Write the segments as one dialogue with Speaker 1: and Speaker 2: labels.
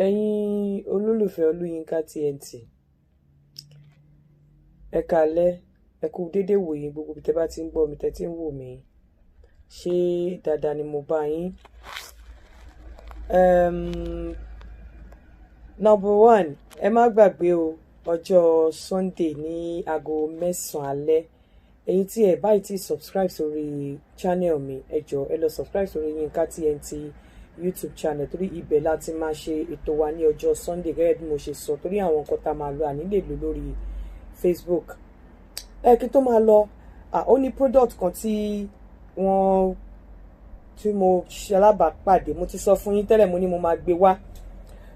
Speaker 1: ẹ̀yin olólùfẹ́ Olúyinká TNT ẹ káalẹ́ ẹ kú dédé wòye gbogbo bí tẹ́ bá ti ń gbọ́ mi tẹ́ ti ń wò mí ṣé dáadáa ni mo bá yín. Number one, ẹ má gbàgbé o ọjọ́ Sunday ní aago 9 alẹ́ ẹ̀yin tí ẹ báyìí ti subscribe sórí channel mi ẹ jọ̀ọ́ ẹ lọ subscribe sórí Yinka TNT YouTube channel torí ibẹ̀ láti máa ṣe ètò wa ní ọjọ́ Sunday gẹ́gẹ́ bí mo ṣe sọ torí àwọn nǹkan tá a máa lò àní lè lò lórí Facebook. Kí tó máa lọ ó ní product kan tí mo ṣe alábàápàdé mo ti sọ fún yín tẹ́lẹ̀ mo ní mo máa gbé wá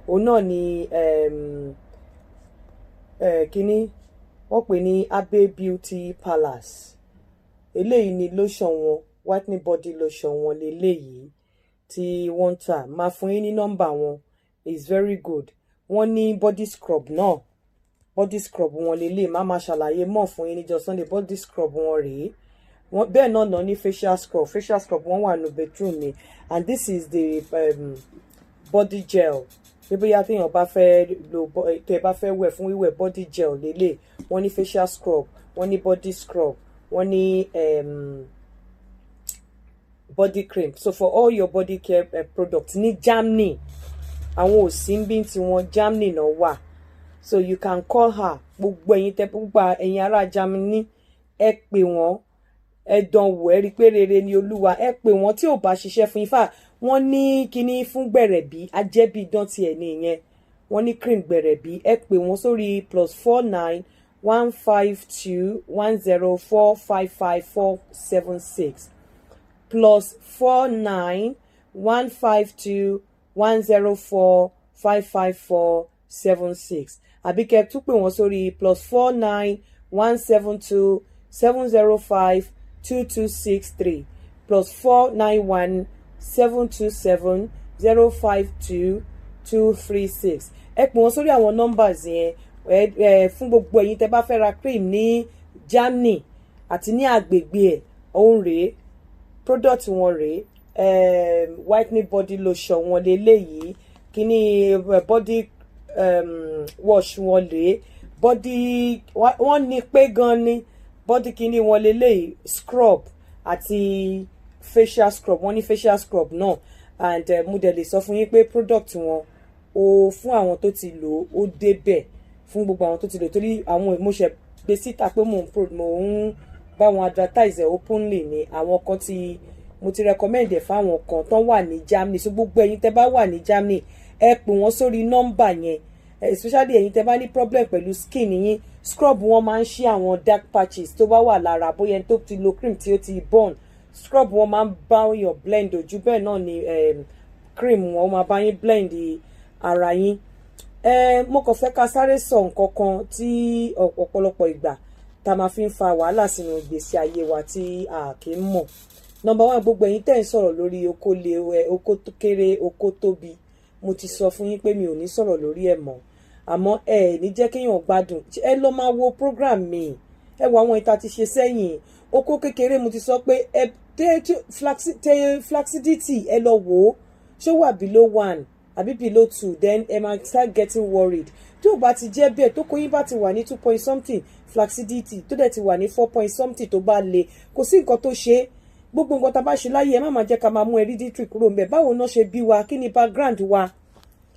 Speaker 1: òun náà ni kíní wọ́n pè ní Abbey Beauty Palace eléyìí ni lotion wọn whitening body lotion wọn leléyìí tí wọ́n ń tà máa fún yín ní nọ́mbà wọn is very good. Wọ́n ní body scrub náà body scrub wọn lélẹ̀ máa ṣàlàyé mọ́ fún yín níjọ́ Sunday body scrub wọn rèé wọ́n bẹ́ẹ̀ náà ní facial scrub wọn wà ní bedroom mi and this is the body gel bí bóyá téèyàn bá fẹ́ lo tó ẹ bá fẹ́ wẹ̀ fún wíwẹ̀ body gel lélẹ̀ wọ́n ní facial scrub wọ́n ní body scrub wọ́n ní body cream so for all your body care products ní Germany àwọn òsínbí tí wọ́n Germany náà wà so you can call her gbogbo ẹ̀yin tẹ́ gbogbo ẹ̀yin ará Germany ẹ pè wọ́n ẹ dán wò ẹ rí pé rere ni Olúwa ẹ pè wọ́n tí ò bá ṣiṣẹ́ fún ifá wọ́n ní kíní fún gbẹ̀rẹ̀bí ajẹ́bí dán tiẹ̀ ní ìyẹn wọ́n ní cream gbẹ̀rẹ̀bí ẹ pè wọ́n sórí +49 152 104 55476 +49 152 104 55476 àbí kẹ́ tún pè wọ́n sórí +49 172 705 2263 +491 727 052 236 ẹ pè wọ́n sórí àwọn numbers yẹn fún gbogbo ẹ̀yin tẹ́ bá fẹ́ ra cream ní Germany àti ní agbègbè ẹ̀ òun rèé product wọn rèé whitening body lotion wọn lélẹ́yìí kíní body wash wọn rèé body wọ́n ní pé gan ni body kíní wọn lélẹ́yìí scrub àti facial scrub wọ́n ní facial scrub náà and mo dẹ̀ lè sọ fún yín pé product wọn o fún àwọn tó ti lò ó débẹ̀ fún gbogbo àwọn tó ti lò torí àwọn ìmúṣẹ gbé síta pé mò ń bá wọn advertise openly ni àwọn kan tí mo ti recommend ẹ̀ fáwọn kan tó wà ní Germany so gbogbo ẹ̀yin tẹ́ bá wà ní Germany ẹ pè wọ́n sórí nọ́mbà yẹn especially ẹ̀yin tẹ́ bá ní problem pẹ̀lú skin yín scrub wọn máa ń ṣí àwọn dark patches tó bá wà lára bóyá tó ti lo cream tí ó ti burn scrub wọn máa ń bá yàn blend ojú bẹ́ẹ̀ náà ni cream wọn máa bá yín blend ara yín. Mo kàn fẹ́ ká sáré sọ nǹkan kan tí ọ̀pọ̀lọpọ̀ ìgbà tá a máa fi ń fa wàhálà sínú ìgbésí ayé wa tí a kì í mọ̀. Number one, gbogbo ẹ̀yin tẹ́ ń sọ̀rọ̀ lórí oko lé oko tó kéré oko tóbi mo ti sọ fún yín pé mi ò ní sọ̀rọ̀ lórí ẹ̀ mọ́ àmọ́ ẹ ní jẹ́ kéèyàn gbádùn ẹ lọ máa wo program mi ẹ wo àwọn ìta ti ṣe sẹ́yìn oko kékeré mo ti sọ pé ẹ flacidity ẹ lọ wò ó ṣó wà below 1 àbí below 2 then ẹ máa start getting worried tí ò bá ti jẹ́ bẹ́ẹ̀ tó kóyún bá ti wà ní 2 point something flacidity tó dẹ̀ ti wà ní 4 point something tó bá le kò sí nǹkan tó ṣe gbogbo nǹkan tá a bá ṣe láyé ẹ má máa jẹ́ ká máa mú hereditary kúrò ńbẹ̀ báwo náà ṣe bí wa kí ni background wa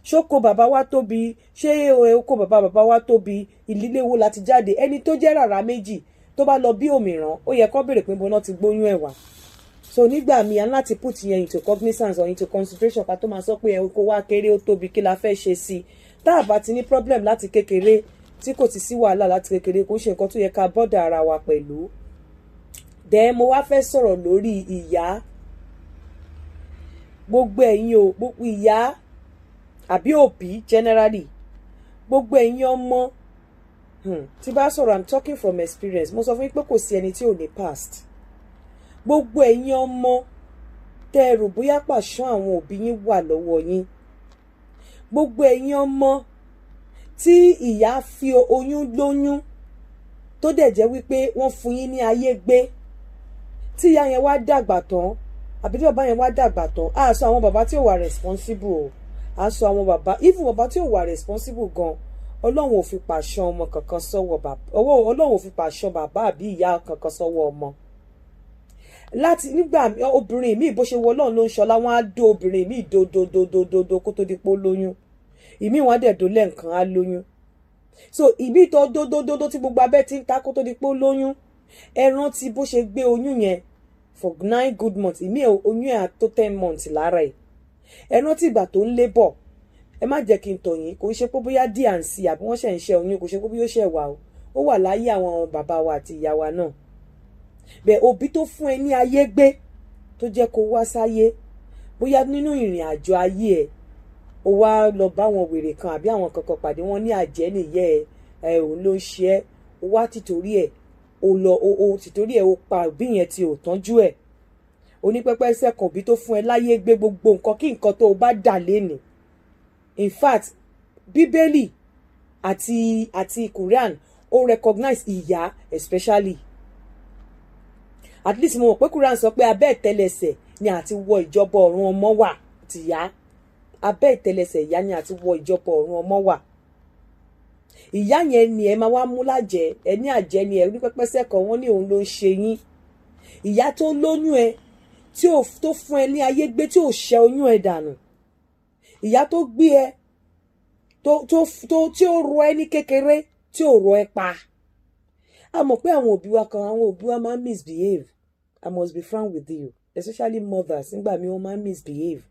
Speaker 1: ṣókò bàbá wa tóbi ṣé oko bàbá wa tóbi ìdílé wo láti jáde ẹni tó jẹ́ rárá méjì tó bá lọ bí òmíràn ó yẹ kó béèrè pé bọ́ná ti gbóyún ẹ̀ wá so nígbà míì aláti put yẹn into cognizance or into consideration ká tó máa sọ pé oko wa kéré ó tóbi kí la fẹ́ ṣe sí tá a bá ti ní problem láti kékeré tí kò ti sí wàhálà láti kékeré kò ṣe nǹkan tó yẹ ká bọ́dà ara wa pẹ̀lú. Then mo wá fẹ́ sọ̀rọ̀ lórí ìyá gbogbo ẹ̀yin o gbogbo ìyá àbí òbí generally gbogbo ẹ̀yin ọmọ tí bá sọ̀rọ̀ I'm talking from experience mo sọ fún yín pé kò sí ẹni tí ò ní past gbogbo ẹ̀yin ọmọ tẹ́ ẹ rò bóyá pàṣán àwọn òbí yín wà lọ́wọ́ yín gbogbo ẹ̀yin ọmọ tí ìyá fi oyún lóyún tó dẹ̀ jẹ́ wípé wọ́n fún yín ní ayé gbé tí ìyá yẹn wá dàgbà tán àbí tí bàbá yẹn wá dàgbà tán á sọ àwọn bàbá tí ò wà responsible o à ń sọ àwọn bàbá even bàbá tí ò wà responsible gan ọlọ́run ò fi pàṣán ọmọ kankan sọ́wọ́ bàbá ọlọ́run ò fi pàṣán bàbá àbí ìyá kankan sọ́wọ́ ọmọ láti nígbà obìnrin míì bó ṣe wọ ọlọ́run ló ń ṣọlá wọn á dó obìnrin míì dododododo kó tó di pé ó lóyún ìmí wọn á dẹ̀ dó lẹ́ǹkan á lóyún so ìmí tó dodododo tí gbogbo abẹ́ ti ń ta kó tó di pé ó lóyún ẹ rántí bó ṣe gbé oyún yẹn for 9 good months ìmí oyún ẹ̀ á tó 10 months lára ẹ̀ ẹ rántí ìgbà tó ń lébọ̀ ẹ má jẹ́ kí n tọ̀ yín kò ṣe pé bóyá D&C àbí wọ́n ṣẹ̀ ń ṣe oyún kò ṣe pé bóyá ó ṣẹ̀ wà o ó wà láyé àwọn bàbá wa àti ìyá wa náà bẹ́ẹ̀ òbí tó fún ẹ ní ayé gbé tó jẹ́ kó wá sáyé bóyá nínú ìrìn àjò ayé ẹ ó wá lọ bá àwọn wèrè kan àbí àwọn kankan pàdé wọn ní àjẹ́ nìyẹn ẹ òun ló ń ṣe ẹ ó wá tìtorí ẹ ó lọ ó tìtorí ẹ ó pa òbí yẹn tí ò tọ́jú ẹ onípẹ́pẹ́sẹ́ kan òbí tó fún ẹ láyé gbé gbogbo nǹkan kí nǹkan tó o bá dà lénìí in fact bíbélì àti Quran ó recognize ìyá especially at least mo mọ̀ pé Quran sọ pé abẹ́ ìtẹ́lẹsẹ̀ ni àti wọ ìjọba ọ̀run ọmọ wà tìyá abẹ́ ìtẹ́lẹsẹ̀ ìyá ni àti wọ ìjọba ọ̀run ọmọ wà ìyá yẹn ni ẹ máa wá mú lájẹ ẹ ní àjẹ́ ni ẹ ní pẹ́pẹ́sẹ́ kan wọ́n ní òun ló ń ṣe yín ìyá tó lóyún ẹ tó fún ẹ ní ayé gbé tí ò ṣẹ́ oyún ẹ dànù ìyá tó gbé ẹ tí ó rọ ẹ ní kékeré tí ò rọ ẹ pa a mọ̀ pé àwọn òbí wa kan àwọn òbí wa máa ń misbehave I must be frank with you especially mothers nígbà míì wọ́n máa ń misbehave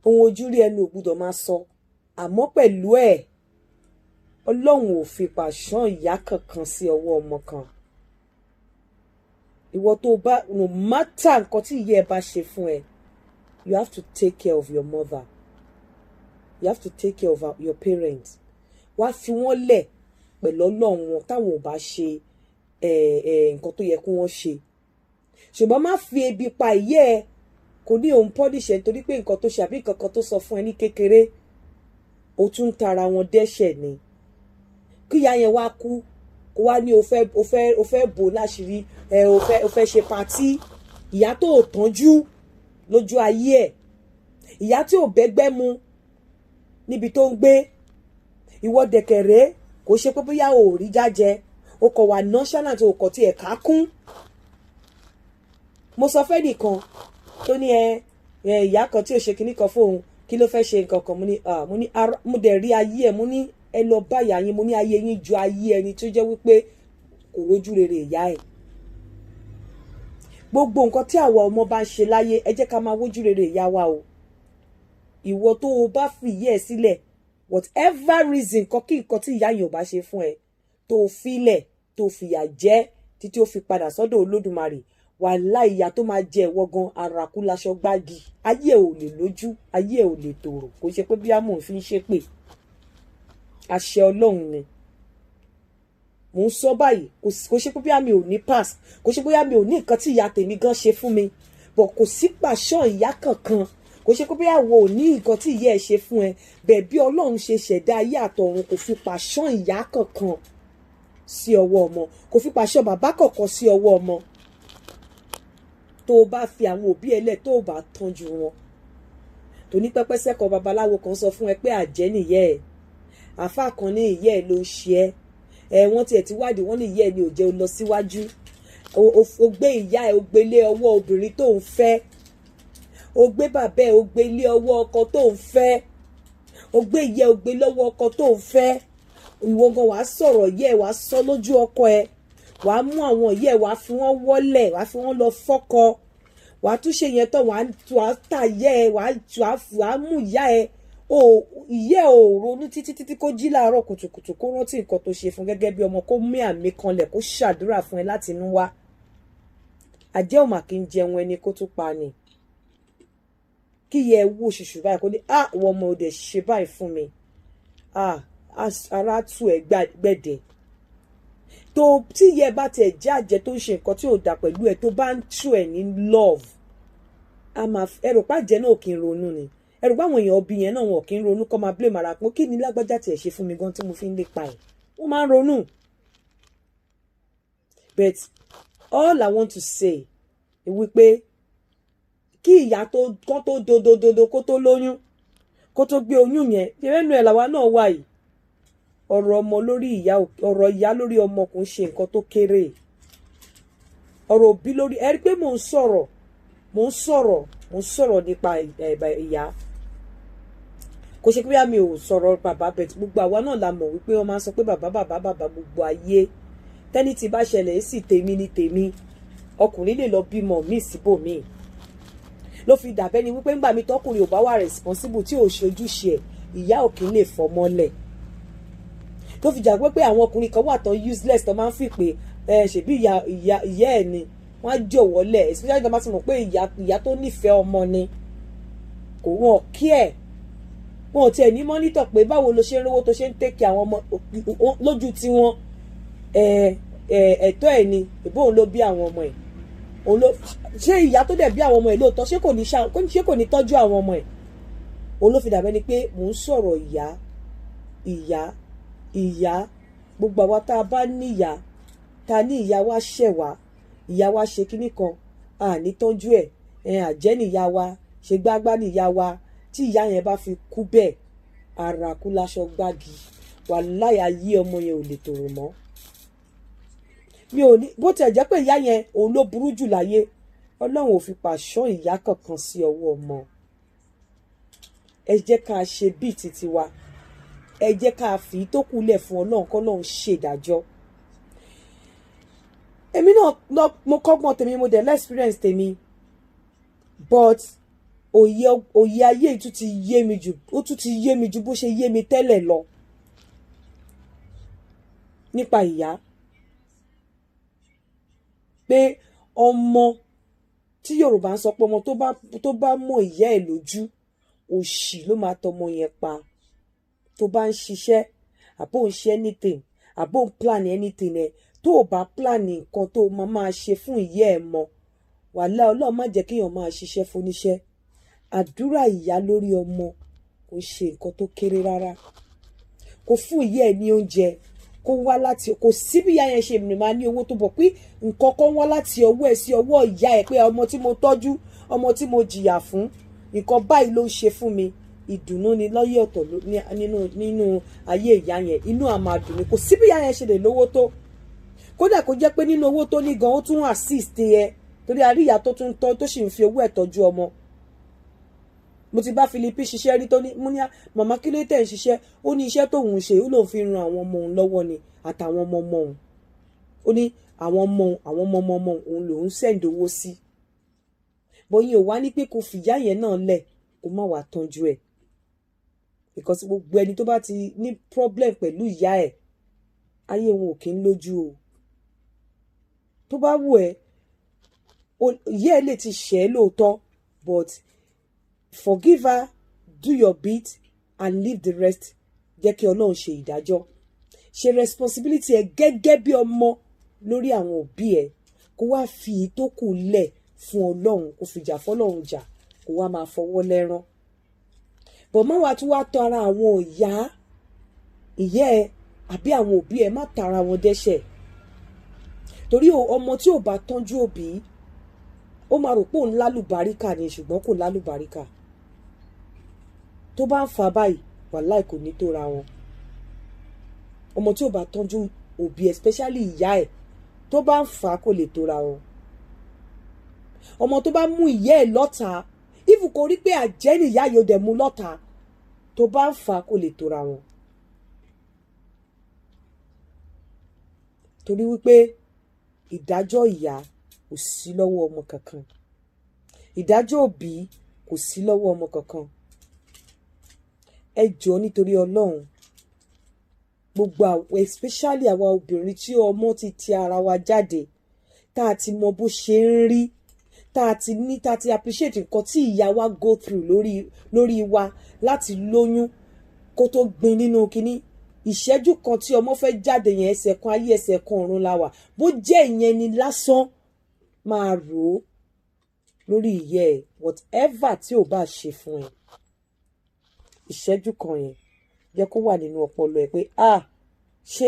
Speaker 1: ohun ojú rí ẹnu ò gbọ́dọ̀ máa sọ àmọ́ pẹ̀lú ẹ̀ ọlọ́run ò fi pàṣán ìyá kankan sí ọwọ́ ọmọ kan ìwọ tó bá no matter nǹkan tí ìyá ẹ bá ṣe fún ẹ you have to take care of your mother you have to take care of your parents wá fi wọ́n lẹ̀ pẹ̀lú ọlọ́run wọn táwọn ò bá ṣe nǹkan tó yẹ kí wọ́n ṣe ṣùgbọ́n má fi ebi pa ìyá ẹ kò ní òun pọ́líṣẹ̀ nítorí pé nǹkan tó ṣe àbí nǹkan kan tó sọ fún ẹ ní kékeré ó tún ń tara wọn dẹ́ṣẹ̀ ni kíyà yẹn wá kú kó wá ní o fẹ́ bò láṣìírí o fẹ́ ṣe patí ìyá tó ò tọ́jú lójú ayé ẹ̀ ìyá tí ò bẹ́gbẹ́ mu níbi tó ń gbé ìwọ dẹ̀kẹ̀rẹ́ kò ṣe pé bóyá o ò rí jájẹ o kò wà nonchalant o kò tiẹ̀ ká kún mo sọ fẹ́ nìkan tó ní ìyá kan tí ò ṣe kinní kan fóun kí ló fẹ́ ṣe nǹkan kan mo dẹ̀ rí ayé ẹ̀ mo ní ẹ lọ bá ìyá yín mo ní ayé yín ju ayé ẹni tó jẹ́ wípé kò rójú rere ìyá ẹ̀ gbogbo nǹkan tí àwa ọmọ bá ń ṣe láyé ẹ jẹ́ ká máa wójú rere ìyá wa o ìwọ tó o bá fi ìyá ẹ sílẹ̀ whatever reason kan kí nǹkan tí ìyá yẹn ò bá ṣe fún ẹ tó o filẹ̀ tó o fìyà jẹ títí ó fi padà sọ́dọ̀ Olódùmarè wàhálà ìyá tó máa jẹ ìwọ gan àràkú laṣọ gbági ayé ẹ ò lè lójú ayé ẹ ò lè tòrò kò ṣe pé bí àmọ́ òfin ṣe pé àṣẹ Ọlọ́run ni mò ń sọ báyìí kò ṣe pé bí àmì ò ní pass kò ṣe pé àmì ò ní nǹkan tí ìyá tèmi gan ṣe fún mi bọ̀ kò sí pàṣán ìyá kankan kò ṣe pé bí àwọ̀ ò ní nǹkan tí ìyá ẹ̀ ṣe fún ẹ bẹ́ẹ̀ bí Ọlọ́run ṣe ṣẹ̀dá ayé àtọ̀run kò fi pàṣán ìyá kankan sí ọwọ́ ọmọ kò fi pàṣán bàbá kankan sí ọwọ́ ọmọ tó o bá fi àwọn òbí ẹlẹ́ tó o bá tọ́jú wọn tó ní pẹ́pẹ́sẹ́ kan babaláwo kan sọ fún ẹ pé àjẹ́ nìyẹ́ ẹ̀ àáfàá kan ní ìyẹ́ ẹ̀ ló ń ṣe ẹ wọ́n tiẹ̀ ti wádìí wọ́n ní ìyẹ́ ẹ̀ ni ò jẹ́ o lọ síwájú o gbé ìyá ẹ̀ o gbé lé ọwọ́ obìnrin tó ń fẹ́ o gbé bàbá ẹ̀ o gbé lé ọwọ́ ọkọ tó ń fẹ́ o gbé ìyẹ́ o gbé lọ́wọ́ ọkọ tó ń fẹ́ ìwọ gan wàá sọ̀rọ̀ ìyẹ́ ẹ̀ wàá sọ lójú ọkọ ẹ̀ wàá mú àwọn ìyẹ́ ẹ̀ wàá fi wọ́n wọ́lẹ̀ wàá fi wọ́n lọ fọ́kọ wàá tún ṣe yẹn tán wàá tà ìyẹ́ ẹ̀ wàá mú ìyá ẹ̀ ìyẹ́ ò ronú títí kó jí láàárọ̀ kùtùkùtù kó rántí nǹkan tó ṣe fún gẹ́gẹ́ bí ọmọ kó mí àmì kanlẹ̀ kó ṣàdúrà fún ẹ láti inú wá àjẹ́ òmà kí n jẹun ẹni kó tún pa ni kí yẹ wó ṣùṣù báyìí kó ní wọ́n ọmọ òde ṣe báyìí fún mi ara tù ẹ gbẹ̀dẹ̀ tó tí yẹ bá tiẹ̀ jẹ́ àjẹ́ tó ń ṣe nǹkan tí ò dà pẹ̀lú ẹ tó bá ń tù ẹ ní love ẹrù pàjẹ́ náà kì í ronú ni ẹrù báwọn èèyàn ọbí yẹn náà wọn kì í ronú kọ́ máa blame ara pé kí ni lágbájá tiẹ̀ ṣe fún mi gan tí mo fi ń lépa ẹ̀ wọ́n máa ń ronú. But all I want to say ni wípé kí ìyá tó kán tó dodododo kó tó lóyún kó tó gbé oyún yẹn ẹnu ẹ̀ làwa náà wà yìí. Ọ̀rọ̀ ọmọ lórí ìyá, ọ̀rọ̀ ìyá lórí ọmọ kò ń ṣe nǹkan tó kéré. Ọ̀rọ̀ òbí lórí, ẹ rí pé mò ń sọ̀rọ̀ nípa ìyá. Kò ṣe pé mi ò sọ̀rọ̀ bàbá, bẹ̀t gbogbo àwa náà la mọ̀ wípé wọ́n máa ń sọ pé bàbá gbogbo ayé. Tẹ́ni tí bá ṣẹlẹ̀ sí tèmi ni tèmi. Ọkùnrin lè lọ bímọ míì síbòmíì. Ló fi dàbẹ́ ni wípé ńgbà mi tọkùnrin ò bá wà responsible tí ò ṣe ojúṣe ẹ̀, ìyá ò kì í lè fọmọ́lẹ̀. Tó fi jà pé àwọn ọkùnrin kan wà tán useless tó máa ń fi pé ṣèbí ìyá ẹ̀ ni wọ́n á jọ̀wọ́lẹ̀, especially tó bá ti mọ̀ pé ìyá tó nífẹ̀ẹ́ ọmọ ni kò wọ́n kí ẹ̀. Wọn ò tiẹ̀ ní mọ́nítọ̀ pé báwo lo ṣe ń rówó tó ṣe ń tẹ́kì àwọn ọmọ lójú tiwọn. Ẹ̀tọ́ ẹ̀ ni ìbóhùn ló bí àwọn ọmọ ẹ̀. Ṣé ìyá tó dẹ̀ bí àwọn ọmọ ẹ̀ lóòótọ́ ṣé kò ní tọ́jú àwọn ọmọ ẹ̀? Òun ló fi dàbẹ́ ni pé mò ń sọ̀rọ̀ ìyá gbogbo àwa tá a bá níyà tá a ní ìyá wa ṣẹ̀ wá, ìyá wa ṣe kinní kan àní tọ́jú ẹ̀ àjẹ́ níyà wa, ṣe gbágbá níyà wa, tí ìyá yẹn bá fi kú bẹ́ẹ̀ ara kú láṣọ gbági, wàláhì ayé ọmọ yẹn ò lè tòrò mọ́. Mi ò ní bó tiẹ̀ jẹ́ pé ìyá yẹn òun ló burú jù láyé, Ọlọ́run ò fi pàṣán ìyá kankan sí ọwọ́ ọmọ. Ẹ jẹ́ ká ṣe bíi titi wa, ẹ jẹ́ ká fi tó kù lẹ̀ fún Ọlọ́run k'Ọlọ́run ṣèdájọ́. Èmi náà mo kọ́gbọ́n tèmi, mo dẹ̀ experience tèmi, but òye ayé tún ti yé mi jù, ó tún ti yé mi jù bó ṣe yé mi tẹ́lẹ̀ lọ nípa ìyá. Pé ọmọ tí Yorùbá ń sọ pé ọmọ tó bá mọ ìyá ẹ̀ lójú, òṣì ló máa tọmọ yẹn pa. Tó bá ń ṣiṣẹ́ àbó ń ṣe anything àbó ń plan anything tó o bá plan nǹkan tó o máa ṣe fún ìyá ẹ̀ mọ́, wàhálà Ọlọ́run má jẹ́ kéèyàn máa ṣiṣẹ́ fúnníṣẹ́. Àdúrà ìyá lórí ọmọ kò ṣe nǹkan tó kéré rárá. Kò fún ìyá ẹ̀ ní oúnjẹ, kó wá láti, kò sí bí ìyá yẹn ṣe máa ní owó tó bọ̀ pé nǹkan kan wá láti ọwọ́ ẹ̀ sí ọwọ́ ìyá ẹ̀ pé ọmọ tí mo tọ́jú, ọmọ tí mo jìyà fún, nǹkan báyìí ló ń ṣe fún mi. Ìdùnnú ni lọ́yẹ̀ ọ̀tọ̀ nínú ayé ìyá yẹn, inú á máa dùn ni. Kò sí bí ìyá yẹn ṣe lè lówó tó, kódà kó jẹ́ pé nínú owó tó ní gan ó tún assist torí a rí ìyá tó tún tọ́ tó sì ń fi owó ẹ̀ tọ́jú ọmọ. Mo ti bá Philippi ṣiṣẹ́ rí tó ní mo ní màmá kí ló tẹ̀ ń ṣiṣẹ́, ó ní iṣẹ́ tóun ṣe ó lóun fi ran àwọn ọmọ òun lọ́wọ́ ni àtàwọn ọmọ òun. Ó ní àwọn ọmọ òun lòun send owó sí. Bóyá ò wá ní pé kò fìyà yẹn náà lẹ̀ kó má wàá tọ́jú ẹ̀, because gbogbo ẹni tó bá ti ní problem pẹ̀lú ìyá ẹ̀ ayé wọn ò kí ń lójú o. Tó bá wù ẹ́ ìyá ẹ̀ lè ti ṣẹ̀ ẹ́ lóòótọ́, but forgive her, do your bit and leave the rest. Jẹ́ kí Ọlọ́run ṣe ìdájọ́. Ṣe responsibility ẹ gẹ́gẹ́ bí ọmọ lórí àwọn òbí ẹ, kó wá fi tó kù lẹ̀ fún Ọlọ́run, kó fìjà fọ́lọ́run jà, kó wá máa fọwọ́ lẹ́rán. Bọ̀ má wá tún wá tọ́ ara àwọn ìyá ẹ àbí àwọn òbí ẹ, má tara wọn dẹ́ṣẹ̀. Torí ọmọ tí ò bá tọ́jú òbí ó máa rò pé òun lálùbáríkà ni, ṣùgbọ́n kò lálùbáríkà. Tó bá ń fa báyìí wàláhì kò ní tóra wọn. Ọmọ tí ò bá tọ́jú òbí especially ìyá ẹ̀ tó bá ń fa kò lè tóra wọn. Ọmọ tó bá mú ìyá ẹ̀ lọ́ta, if kò rí pé àjẹ́ nìyá yóò dẹ̀ mú lọ́ta, tó bá ń fa kò lè tóra wọn. Torí wípé ìdájọ́ ìyá kò sí lọ́wọ́ ọmọ kankan, ìdájọ́ òbí kò sí lọ́wọ́ ọmọ kankan. Ẹ jọ̀ọ́ nítorí Ọlọ́run, gbogbo àwọn especially àwa obìnrin tí ọmọ ti ara wa jáde, tá a ti mọ bó ṣe ń rí, tá a ti appreciate nǹkan tí ìyá wa go through lórí wa láti lóyún kó tó gbin nínú kinní. Ìṣẹ́jú kan tí ọmọ fẹ́ jáde yẹn, ẹsẹ̀ kan ayé ẹsẹ̀ kan ọ̀run la wà. Bó jẹ́ ìyẹn ni lásán, máa rò ó lórí ìyẹ́ ẹ̀, whatever tí ò bá ṣe fún ẹ, ìṣẹ́jú kan yẹn jẹ́ kó wà nínú ọpọlọ ẹ pé ṣé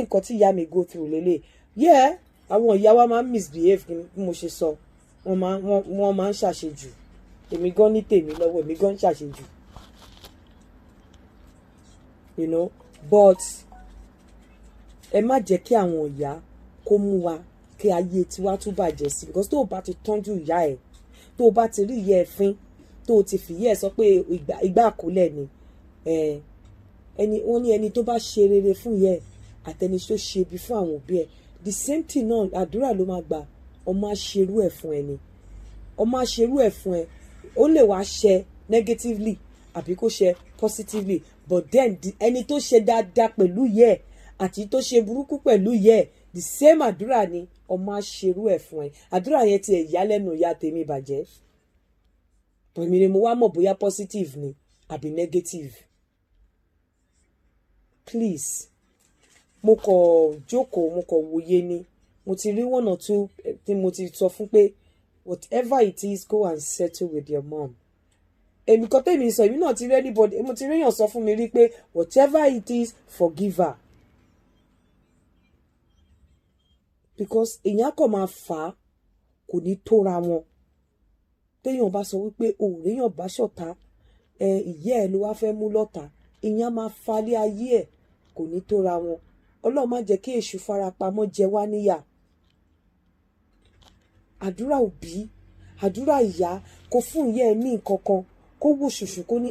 Speaker 1: nǹkan tí ìyá mi go through lélẹ̀. Àwọn ìyá wa máa ń misbehave bí mo ṣe sọ, wọ́n máa ń ṣàṣejù. Èmi gan ní tèmi lọ́wọ́, èmi gan ń ṣàṣejù. You know, but ẹ má jẹ́ kí àwọn ìyá kó mú wa kí ayé tiwa tún bàjẹ́ sí, because tó o bá ti tọ́jú ìyá ẹ̀, tó o bá ti rí ìyá ẹ̀ fín, tó o ti fìyà ẹ̀ sọ pé ìgbà àkólẹ̀ ni, wọ́n ní ẹni tó bá ṣe rere fún ìyá ẹ̀ àtẹni tó ṣe ibi fún àwọn òbí ẹ̀, the same thing náà àdúrà ló máa gbà. Ọmọ aṣerú ẹ̀ fún ẹni, ọmọ aṣerú ẹ̀ fún ẹ, ó lè wá ṣe negatively àbí kó ṣe positively, but then ẹni tó ṣe dáadáa pẹ̀lú ìyá ẹ̀ àti tó ṣe burúkú pẹ̀lú ìyá ẹ̀, the same àdúrà ni ọmọ aṣerú ẹ̀ fún ẹ. Àdúrà yẹn ti ẹ̀ yá lẹ́nu ìyá tèmi bàjẹ́, èmi ni mo wá mọ̀ bóyá positive ni àbí negative. Please, mo kọ̀ jókòó, mo kọ̀ wòye ni, mo ti rí 1 or 2 tí mo ti sọ fún pé whatever it is, go and settle with your mom. Èmi kan tèmi sọ, èmi náà ti rí anybody, mo ti rí èèyàn sọ fún mi rí pé whatever it is, forgive her. Because èèyàn kò máa fà á, kò ní tóra wọn. Téèyàn bá sọ wípé òòrèèyàn bá ṣọ̀tá, ìyá ẹ̀ ló wá fẹ́ mú lọ́tà, èèyàn máa falẹ̀ ayé ẹ̀, kò ní tóra wọn. Ọlọ́run má jẹ́ kí èṣù farapamọ́ jẹ wá níyà. Àdúrà òbí, àdúrà ìyá, kó fún ìyá ẹ ní nǹkan kan, kó wò ṣùṣù kó ní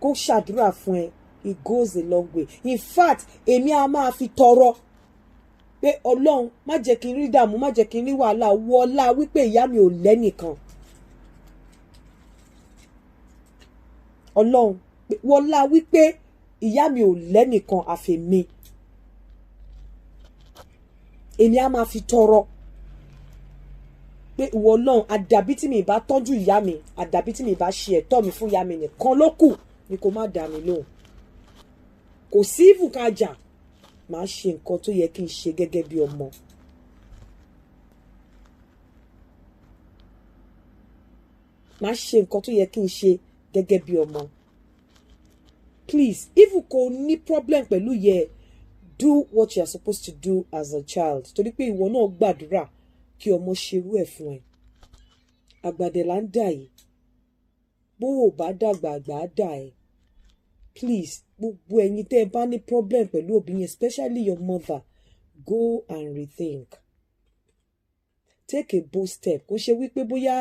Speaker 1: kó ṣàdúrà fún ẹ, it goes a long way. In fact, èmi a máa fi tọrọ pé Ọlọ́run má jẹ́ kí n rí dààmú, má jẹ́ kí n rí wàhálà, wọlá wípé ìyá mi ò lẹ́nìkan. Ọlọ́run wọlá wípé ìyá mi ò lẹ́nìkan àfẹ̀mí. Èmi a máa fi tọrọ pé ìwọ Ọlọ́run, àdàbí tí mi bá tọ́jú ìyá mi, àdàbí tí mi bá ṣe ẹ̀tọ́ mi fún ìyá mi nìkan ló kù ni kó má dá mi lóhùn. Kò sí ìfùkàjà, màá ṣe nǹkan tó yẹ kí n ṣe gẹ́gẹ́ bí ọmọ. Màá ṣe nǹkan tó yẹ kí n ṣe gẹ́gẹ́ bí ọmọ. Please, if you kò ní problem pẹ̀lú yẹ, do what you are supposed to do as a child. Torí pé ìwọ náà gbàdúrà kí ọmọ ṣerú ẹ̀ fún ẹ. Àgbàdẹ là ń dà yìí. Bó o bá dàgbà àgbà á dà ẹ́. Please, gbogbo ẹ̀yin tẹ́ ẹ bá ní problem pẹ̀lú òbí yẹn, especially your mother, go and rethink. Take a bold step. Kò ṣe wípé bóyá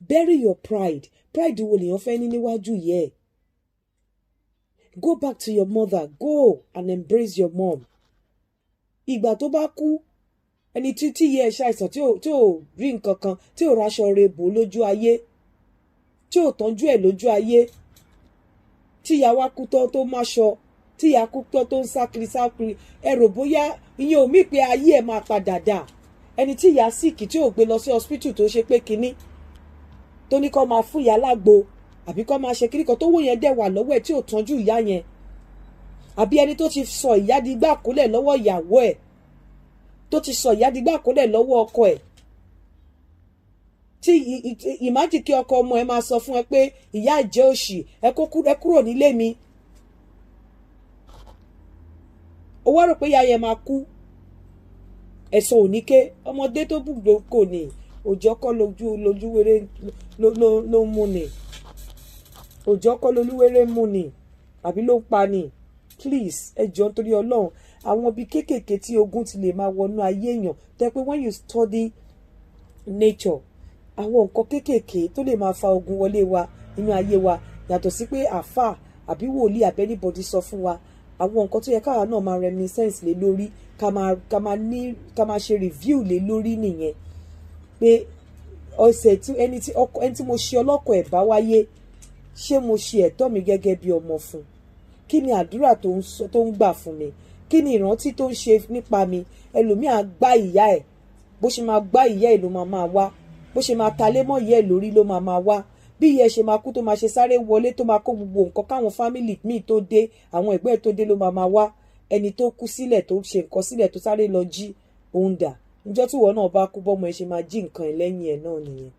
Speaker 1: bury your pride. Pride wo lèèyàn fẹ́ ní níwájú yẹ. Go back to your mother. Go and embrace your mom. Ìgbà tó bá kú, ẹni tí yẹ ẹ ṣàìsàn tí ò rí nǹkan kan, tí ò raṣọ rẹ̀ bò lójú ayé, tí ò tọ́jú ẹ̀ lójú ayé, tí ìyá wa kú tó máṣọ, tí ìyá kú tó ń sákiri ẹ rò bóyá ìyẹn ò mí pé ayé ẹ̀ máa padà dà. Ẹni tí ìyá síkì tí ò gbé lọ sí hospital tó ṣe pé kinní, tó ní kó máa fún ìyá lágbo àbí kó máa ṣe kinní kan tó wó yẹn dẹ̀ wà lọ́wọ́ ẹ̀ tí ò tọ́jú ìyá yẹn. Àbí ẹni tó ti sọ ìyá di gbàkúlẹ̀ lọ́wọ́ ìyàwó ẹ̀, tó ti sọ ìyá di gbàkúlẹ̀ lọ́wọ́ ọkọ ẹ̀. Tí ìmájì kí ọkọ ọmọ ẹ máa sọ fún ẹ pé ìyá ìjẹ́ òṣì, ẹ kúrò nílé mi. Ó wá rò pé ìyá yẹn máa kú. Ẹ̀sọ́ òníké, ọmọdé tó bùgbò kò ní, òjò kọ́ lójú wéré ló mú ni. Òjò kọ́ lolúwéré mú ni, àbí ló ń pa ni. Please, ẹ jọ̀ọ́ nítorí Ọlọ́run, àwọn ibi kéékèèké tí ogun ti lè máa wọnú ayé èèyàn, tẹ́ pé when you study nature, àwọn nǹkan kéékèèké tó lè máa fa ogun wọlé wa nínú ayé wa, yàtọ̀ sí pé àáfàá àbí wòlíì àbí anybody sọ fún wa, àwọn nǹkan tó yẹ káwa náà máa reminiscence lé lórí, ká máa ṣe review lé lórí nìyẹn. Pé ọ̀sẹ̀ tí ẹni tí mo ṣe ọlọ́kọ̀ ẹ̀ bá wáyé, ṣé mo ṣe ẹ̀tọ́ mi gẹ́gẹ́ bí ọmọ fún? Kí ni àdúrà tó ń gbà fún mi? Kí ni ìrántí tó ń ṣe nípa mi? Ẹlòmíà gbá ìyá ẹ̀, bó ṣe máa gbá ìyá ẹ̀ ló máa wá, bó ṣe máa talé mọ́ ìyá ẹ̀ lórí ló máa wá, bí ìyá ẹ̀ ṣe máa kú tó máa ṣe sáré wọlé tó máa kó gbogbo nǹkan káwọn fámìlì míì tó dé, àwọn ẹ̀gbọ́n ẹ̀ tó dé ló máa wá. Ẹni tó kú sílẹ̀ tó ṣe nǹkan sílẹ̀ tó sáré lọ jí òun dà. Níjọ́ tí ìwọ náà bá kú, bọ́mọ ẹ ṣe máa jí nǹkan ẹ̀ lẹ́yìn ẹ̀ náà nìyẹn.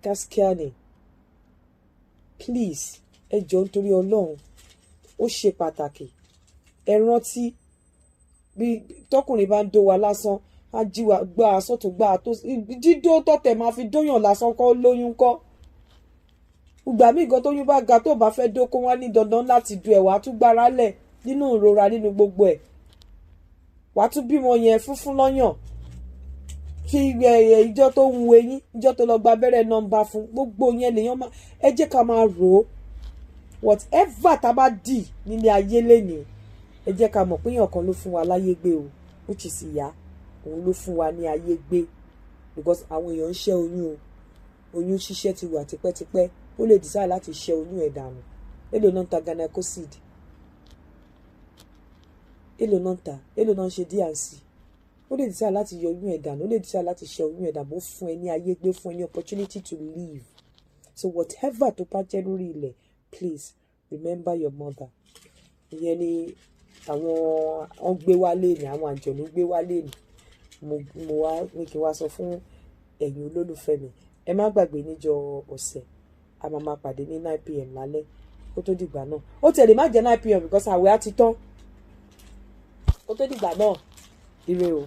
Speaker 1: Gaskiya ni. Please, ẹ jọ̀ọ́ nítorí Ọlọ́run, ó ṣe pàtàkì. Ẹ rántí bí tọkùnrin bá ń dó wa lásán, á jí wa gbá aṣọ tó gbá tó dídó tọ̀tẹ̀ máa fi dóyàn lásán kọ́ lóyún kọ́. Ìgbà míì gan tóyún bá ga tó bá fẹ́ dóko wá ní dandan láti du ẹ̀ wá tún gbára lẹ̀ nínú ìrora nínú gbogbo ẹ̀. Wàá tún bímọ yẹn fúnfún lọ́yàn. Fi ìjọ tó ń wo eyín ìjọ tó lọ gba abẹ́rẹ́ nọ́mbà fún gbogbo yẹn lèèyàn máa ẹ jẹ́ ká máa rò ó. Whatever tá a bá dì nílé ayé lénìí ẹ jẹ́ ká mọ̀ pé èèyàn kan ló fún wa láyé gbé o, which is ìyá, òun ló fún wa ní ayé gbé, because àwọn èèyàn ń ṣẹ́ oyún o, oyún ṣíṣẹ́ ti wà tipẹ́tipẹ́, ó lè decide láti ṣẹ́ oyún ẹ̀ dànù. Èló náà ń ta gynecocid, èló náà ń ta, èló náà ń ṣe D&C, ó lè decide láti yọ oyún ẹ̀ dànù, ó lè decide láti ṣẹ́ oyún ẹ̀ dànù, ó fún ẹ ní ayé gbé, fún ẹ ní opportunity to live. So whatever tó bá jẹ́ lórí ilẹ̀, please remember your mother. Ìyẹn ni àwọn wọ́n gbé wálé ni, àwọn àjọ̀nú gbé wálé ni. Mo wá ní kí n wá sọ fún ẹ̀yin olólùfẹ́ mi, ẹ má gbàgbé níjọ́ ọ̀sẹ̀ a máa pàdé ní 9 PM lálẹ́ kó tó dìgbà náà. Ó tẹ̀lé má jẹ́ 9 PM because àwẹ̀ á ti tán. Kó tó dìgbà náà, ire o.